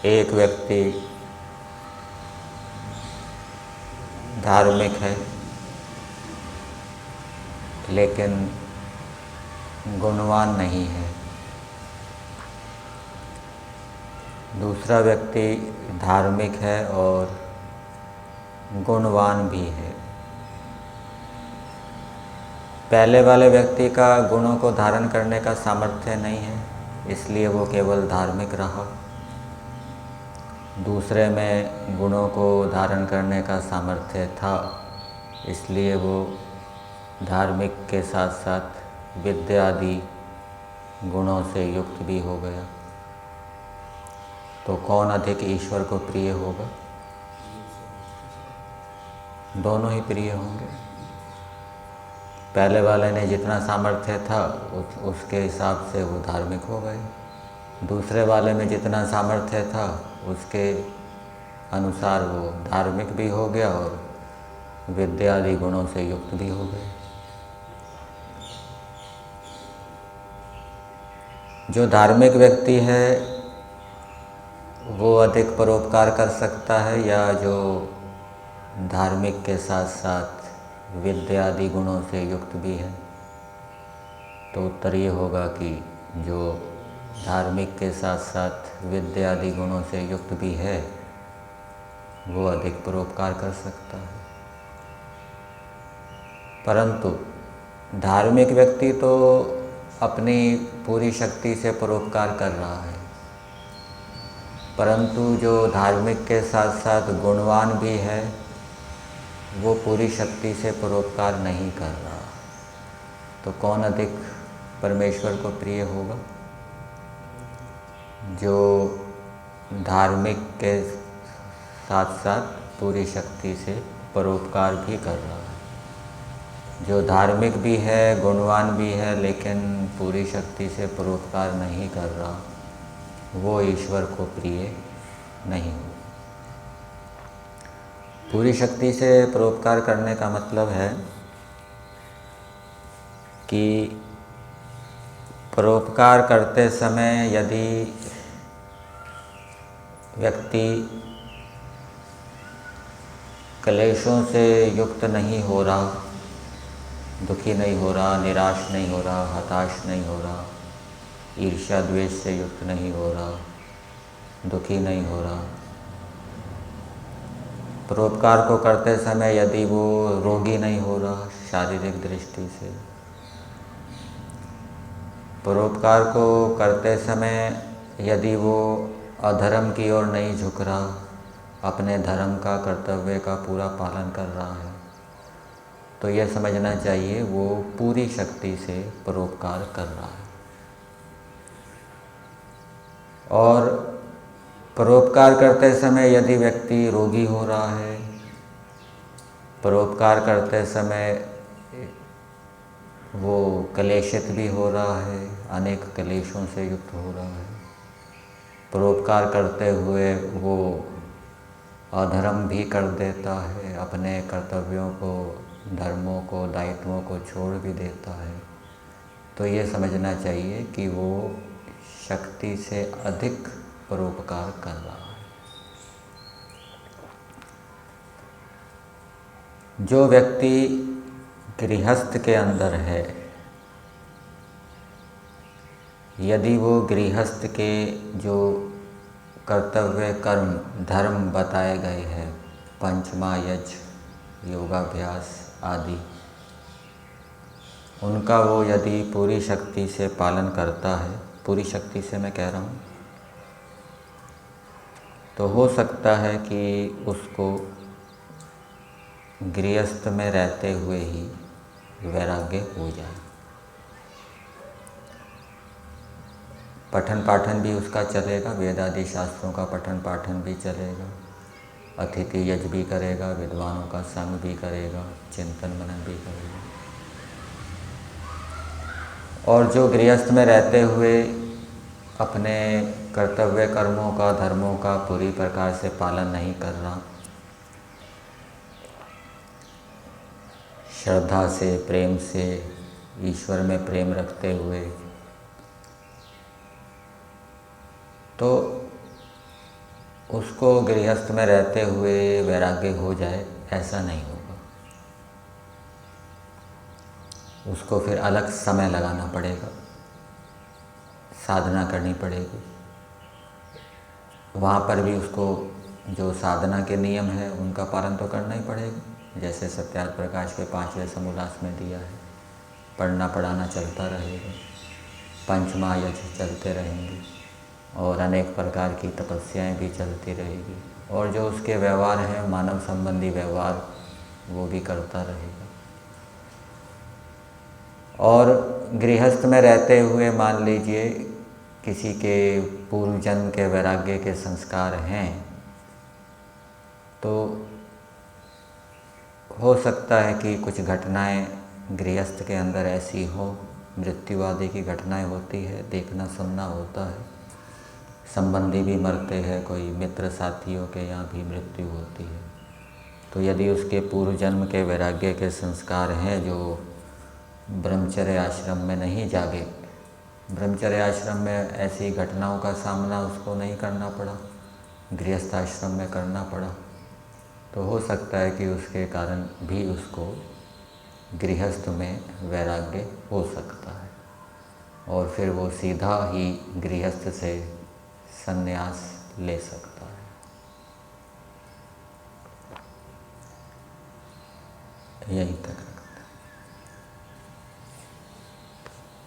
एक व्यक्ति धार्मिक है लेकिन गुणवान नहीं है, दूसरा व्यक्ति धार्मिक है और गुणवान भी है। पहले वाले व्यक्ति का गुणों को धारण करने का सामर्थ्य नहीं है, इसलिए वो केवल धार्मिक रहा। दूसरे में गुणों को धारण करने का सामर्थ्य था, इसलिए वो धार्मिक के साथ साथ विद्या आदि गुणों से युक्त भी हो गया। तो कौन अधिक ईश्वर को प्रिय होगा? दोनों ही प्रिय होंगे। पहले वाले ने जितना सामर्थ्य था उसके हिसाब से वो धार्मिक हो गए, दूसरे वाले में जितना सामर्थ्य था उसके अनुसार वो धार्मिक भी हो गया और विद्या आदि गुणों से युक्त भी हो गए। जो धार्मिक व्यक्ति है वो अधिक परोपकार कर सकता है, या जो धार्मिक के साथ साथ विद्या आदि गुणों से युक्त भी है? तो उत्तर ये होगा कि जो धार्मिक के साथ साथ विद्या आदि गुणों से युक्त भी है वो अधिक परोपकार कर सकता है। परंतु धार्मिक व्यक्ति तो अपनी पूरी शक्ति से परोपकार कर रहा है, परंतु जो धार्मिक के साथ साथ गुणवान भी है वो पूरी शक्ति से परोपकार नहीं कर रहा। तो कौन अधिक परमेश्वर को प्रिय होगा? जो धार्मिक के साथ साथ पूरी शक्ति से परोपकार भी कर रहा है। जो धार्मिक भी है, गुणवान भी है, लेकिन पूरी शक्ति से परोपकार नहीं कर रहा, वो ईश्वर को प्रिय नहीं हो। पूरी शक्ति से परोपकार करने का मतलब है कि परोपकार करते समय यदि व्यक्ति क्लेशों से युक्त नहीं हो रहा, दुखी नहीं हो रहा, निराश नहीं हो रहा, हताश नहीं हो रहा, ईर्ष्या द्वेष से युक्त नहीं हो रहा, दुखी नहीं हो रहा, परोपकार को करते समय यदि वो रोगी नहीं हो रहा शारीरिक दृष्टि से, परोपकार को करते समय यदि वो अधर्म की ओर नहीं झुक रहा, अपने धर्म का, कर्तव्य का पूरा पालन कर रहा है, तो यह समझना चाहिए वो पूरी शक्ति से परोपकार कर रहा है। और परोपकार करते समय यदि व्यक्ति रोगी हो रहा है, परोपकार करते समय वो क्लेशित भी हो रहा है, अनेक क्लेशों से युक्त हो रहा है, परोपकार करते हुए वो अधर्म भी कर देता है, अपने कर्तव्यों को, धर्मों को, दायित्वों को छोड़ भी देता है, तो ये समझना चाहिए कि वो शक्ति से अधिक परोपकार कर रहा है। जो व्यक्ति गृहस्थ के अंदर है, यदि वो गृहस्थ के जो कर्तव्य, कर्म, धर्म बताए गए हैं, पंचमा यज्ञ, योगाभ्यास आदि, उनका वो यदि पूरी शक्ति से पालन करता है, पूरी शक्ति से मैं कह रहा हूँ, तो हो सकता है कि उसको गृहस्थ में रहते हुए ही वैराग्य हो जाए। पठन पाठन भी उसका चलेगा, वेद आदि शास्त्रों का पठन पाठन भी चलेगा, अतिथि यज्ञ भी करेगा, विद्वानों का संग भी करेगा, चिंतन मनन भी करेगा। और जो गृहस्थ में रहते हुए अपने कर्तव्य, कर्मों का, धर्मों का पूरी प्रकार से पालन नहीं कर रहा, श्रद्धा से, प्रेम से, ईश्वर में प्रेम रखते हुए, तो उसको गृहस्थ में रहते हुए वैराग्य हो जाए ऐसा नहीं होगा। उसको फिर अलग समय लगाना पड़ेगा, साधना करनी पड़ेगी। वहाँ पर भी उसको जो साधना के नियम है उनका पालन तो करना ही पड़ेगा। जैसे सत्यार्थ प्रकाश के 5वें समोल्लास में दिया है, पढ़ना पढ़ाना चलता रहेगा, पंच महायज्ञ चलते रहेंगे और अनेक प्रकार की तपस्याएं भी चलती रहेगी, और जो उसके व्यवहार हैं मानव संबंधी व्यवहार वो भी करता रहेगा। और गृहस्थ में रहते हुए मान लीजिए किसी के पूर्व जन्म के वैराग्य के संस्कार हैं तो हो सकता है कि कुछ घटनाएं गृहस्थ के अंदर ऐसी हो, मृत्यु आदि की घटनाएं होती है, देखना सुनना होता है, संबंधी भी मरते हैं, कोई मित्र साथियों के यहाँ भी मृत्यु होती है। तो यदि उसके पूर्व जन्म के वैराग्य के संस्कार हैं जो ब्रह्मचर्य आश्रम में नहीं जागे, ब्रह्मचर्य आश्रम में ऐसी घटनाओं का सामना उसको नहीं करना पड़ा, गृहस्थ आश्रम में करना पड़ा, तो हो सकता है कि उसके कारण भी उसको गृहस्थ में वैराग्य हो सकता है और फिर वो सीधा ही गृहस्थ से संन्यास ले सकता है। यहीं तक।